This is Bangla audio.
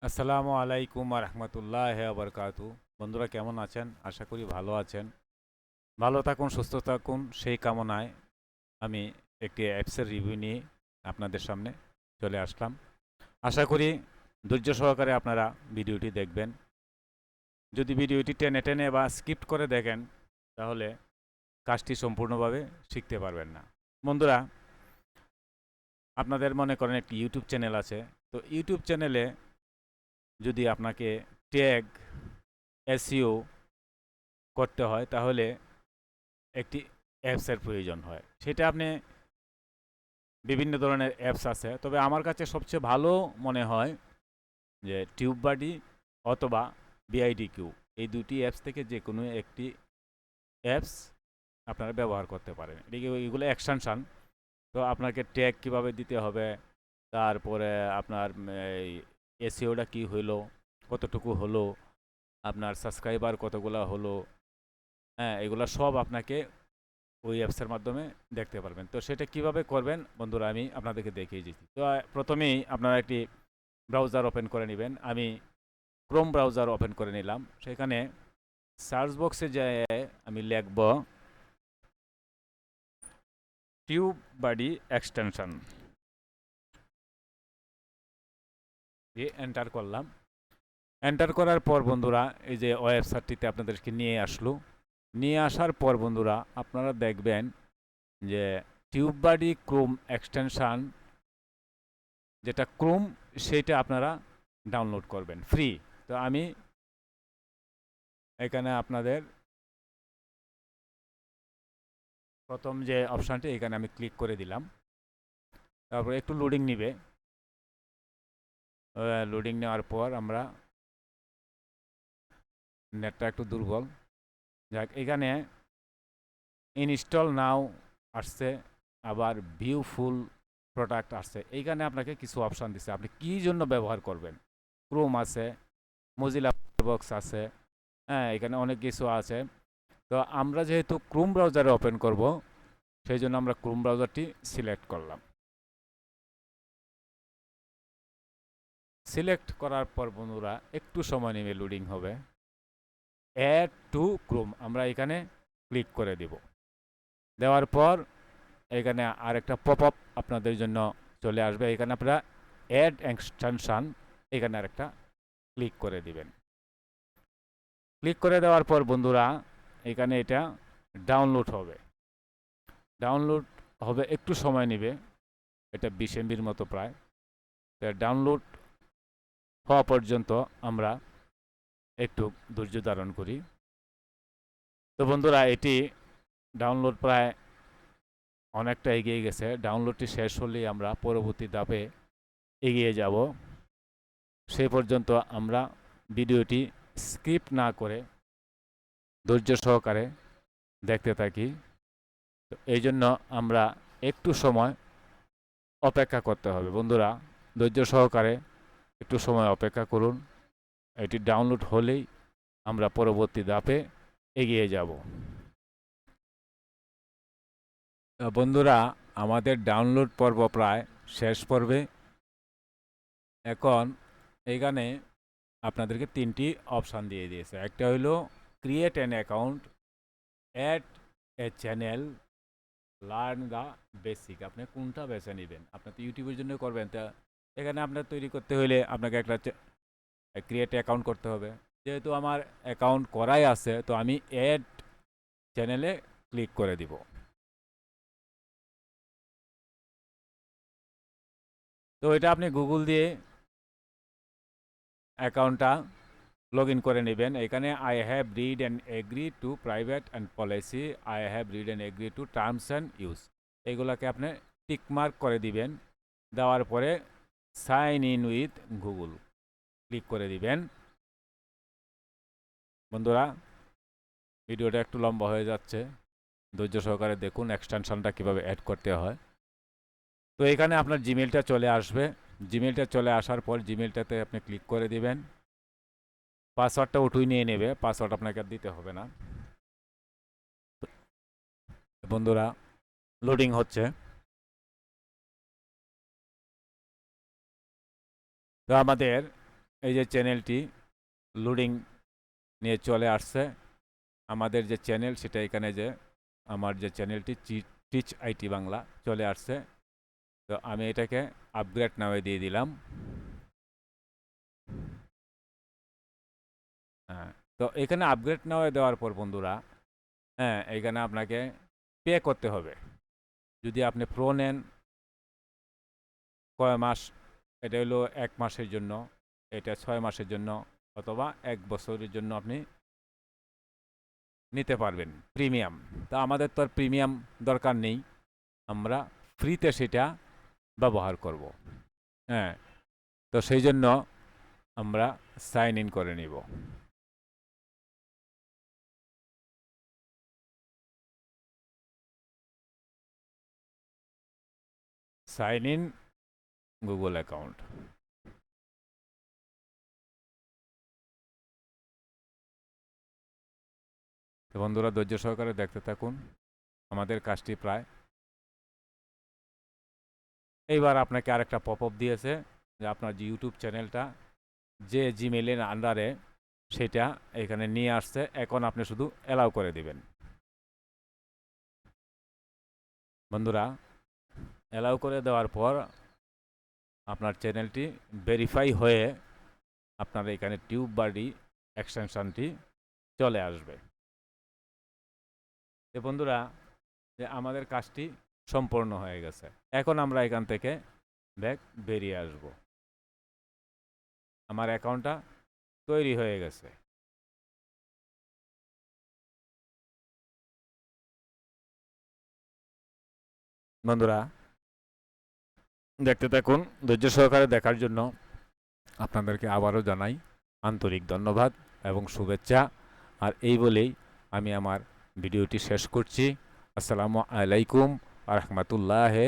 আসসালামু আলাইকুম রহমতুল্লাহ বরকাতু। বন্ধুরা কেমন আছেন? আশা করি ভালো আছেন। ভালো থাকুন, সুস্থ থাকুন, সেই কামনায় আমি একটি অ্যাপসের রিভিউ নিয়ে আপনাদের সামনে চলে আসলাম। আশা করি ধৈর্য সহকারে আপনারা ভিডিওটি দেখবেন। যদি ভিডিওটি টেনে টেনে বা স্কিপ করে দেখেন তাহলে কাজটি সম্পূর্ণভাবে শিখতে পারবেন না। বন্ধুরা, আপনাদের মনে করেন একটি ইউটিউব চ্যানেল আছে। তো ইউটিউব চ্যানেলে যদি আপনাকে ট্যাগ এসইও করতে হয় তাহলে একটি অ্যাপসের প্রয়োজন হয়। সেটা আপনি বিভিন্ন ধরনের অ্যাপস আছে, তবে আমার কাছে সবচেয়ে ভালো মনে হয় যে টিউববাডি অথবা বিআইডিকিউ, এই দুটি অ্যাপস থেকে যে কোনো একটি অ্যাপস আপনারা ব্যবহার করতে পারেন। এগুলো এক্সটেনশন। তো আপনাকে ট্যাগ কীভাবে দিতে হবে, তারপরে আপনার এসইওটা কী হইলো, কতটুকু হলো, আপনার সাবস্ক্রাইবার কতগুলো হলো, হ্যাঁ, এগুলো সব আপনাকে ওই অ্যাপসের মাধ্যমে দেখতে পারবেন। তো সেটা কিভাবে করবেন বন্ধুরা, আমি আপনাদেরকে দেখিয়ে দিচ্ছি। তো প্রথমেই আপনারা একটি ব্রাউজার ওপেন করে নেবেন। আমি ক্রোম ব্রাউজার ওপেন করে নিলাম। সেখানে সার্চ বক্সে যেয়ে আমি লিখব টিউববাডি এক্সটেনশন, দিয়ে এন্টার করলাম। এন্টার করার পর বন্ধুরা, এই যে ওয়েবসাইটটিতে আপনাদেরকে নিয়ে আসলো। নিয়ে আসার পর বন্ধুরা আপনারা দেখবেন যে টিউববাডি ক্রোম এক্সটেনশন, যেটা ক্রোম, সেটা আপনারা ডাউনলোড করবেন ফ্রি। তো আমি এখানে আপনাদের প্রথম যে অপশানটি, এখানে আমি ক্লিক করে দিলাম। তারপর একটু লোডিং নিবে। লোডিং নেওয়ার পর আমরা, নেটটা একটু দুর্বল, যাক, এখানে ইনস্টল নাও আসছে, আবার ভিউ ফুল প্রোডাক্ট আসছে। এইখানে আপনাকে কিছু অপশান দিচ্ছে আপনি কী জন্য ব্যবহার করবেন। ক্রোম আছে, মজিলা বক্স আছে, হ্যাঁ, এখানে অনেক কিছু আছে। তো আমরা যেহেতু ক্রোম ব্রাউজারে ওপেন করব, সেই জন্য আমরা ক্রোম ব্রাউজারটি সিলেক্ট করলাম। সিলেক্ট করার পর বন্ধুরা একটু সময় নেবে, লোডিং হবে। অ্যাড টু ক্রোম আমরা এখানে ক্লিক করে দিব। দেওয়ার পর এখানে আরেকটা পপ আপ আপনাদের জন্য চলে আসবে। এখানে আপনারা অ্যাড এক্সটেনশন, এখানে আরেকটা ক্লিক করে দিবেন। ক্লিক করে দেওয়ার পর বন্ধুরা এখানে এটা ডাউনলোড হবে। ডাউনলোড হবে, একটু সময় নেবে, এটা 20 MBর মতো প্রায়। ডাউনলোড হওয়া পর্যন্ত আমরা একটু ধৈর্য ধারণ করি। তো বন্ধুরা, এটি ডাউনলোড প্রায় অনেকটা এগিয়ে গেছে। ডাউনলোডটি শেষ হলেই আমরা পরবর্তী ধাপে এগিয়ে যাব। সেই পর্যন্ত আমরা ভিডিওটি স্কিপ না করে ধৈর্য সহকারে দেখতে থাকি। তো এই জন্য আমরা একটু সময় অপেক্ষা করতে হবে। বন্ধুরা, ধৈর্য সহকারে একটু সময় অপেক্ষা করুন। এটি ডাউনলোড হলেই আমরা পরবর্তী ধাপে এগিয়ে যাব। বন্ধুরা, আমাদের ডাউনলোড পর্ব প্রায় শেষ পর্বে। এখন এইখানে আপনাদেরকে 3টি অপশান দিয়ে দিয়েছে। একটা হলো create an account, add a channel, learn the basic. আপনি কোনটা বেছে নেবেন? আপনি তো ইউটিউবের জন্য করবেন। তা এখানে আপনার তৈরি করতে হলে আপনাকে একটা ক্রিয়েট অ্যাকাউন্ট করতে হবে। যেহেতু আমার অ্যাকাউন্ট করাই আছে, তো আমি অ্যাড চ্যানেলে ক্লিক করে দিব। তো এটা আপনি গুগল দিয়ে অ্যাকাউন্টটা লগ ইন করে নেবেন। এখানে I have read and agree to private and policy, I have read and agree to terms and use, এইগুলোকে আপনি টিকমার্ক করে দিবেন। দেওয়ার পরে sign in with Google click করে দিবেন। বন্ধুরা, ভিডিওটা একটু লম্বা হয়ে যাচ্ছে, ধৈর্য সহকারে দেখুন এক্সটেনশনটা কীভাবে অ্যাড করতে হয়। তো এখানে আপনার জিমেলটা চলে আসবে। জিমেলটা চলে আসার পর জিমেলটাতে আপনি ক্লিক করে দিবেন। পাসওয়ার্ডটা উঠিয়ে নিয়ে নেবে, পাসওয়ার্ড আপনাকে আর দিতে হবে না। বন্ধুরা, লোডিং হচ্ছে। তো আমাদের এই যে চ্যানেলটি লোডিং নিয়ে চলে আসছে। আমাদের যে চ্যানেল সেটা এখানে যে আমার যে চ্যানেলটি টিচ আইটি বাংলা চলে আসছে। তো আমি এটাকে আপগ্রেড নামে দিয়ে দিলাম। হ্যাঁ, তো এখানে আপগ্রেড নামে দেওয়ার পর বন্ধুরা, হ্যাঁ, এখানে আপনাকে পে করতে হবে। যদি আপনি প্রো নেন, কয় মাস, এটা হলো 1 মাসের জন্য, এটা 6 মাসের জন্য, অথবা 1 বছরের জন্য আপনি নিতে পারবেন প্রিমিয়াম। তা আমাদের তো আর প্রিমিয়াম দরকার নেই, আমরা ফ্রিতে সেটা ব্যবহার করব। হ্যাঁ, তো সেই জন্য আমরা সাইন ইন করে নিব। Sign in Google account. তো বন্ধুরা ধৈর্য সহকারে দেখতে থাকুন, আমাদের কাজটি প্রায়। এইবার আপনাকে আরেকটা পপ আপ দিয়েছে যে আপনার যে ইউটিউব চ্যানেলটা যে জিমেইলের আন্ডারে, সেটা এখানে নিয়ে আসছে। এখন আপনি শুধু অ্যালাউ করে দিবেন। বন্ধুরা, অ্যালাউ করে দেওয়ার পর আপনার চ্যানেলটি ভেরিফাই হয়ে আপনার এখানে টিউববাডি এক্সটেনশনটি চলে আসবে। তো বন্ধুরা, যে আমাদের কাজটি সম্পূর্ণ হয়ে গেছে। এখন আমরা এখান থেকে ব্যাক বেরিয়ে আসব। আমার অ্যাকাউন্টটা তৈরি হয়ে গেছে। বন্ধুরা, দেখতে থাকুন, ধৈর্য সহকারে দেখার জন্য আপনাদেরকে আবারও জানাই আন্তরিক ধন্যবাদ এবং শুভেচ্ছা। আর এই বলেই আমি আমার ভিডিওটি শেষ করছি। আসসালামু আলাইকুম ওয়া রাহমাতুল্লাহি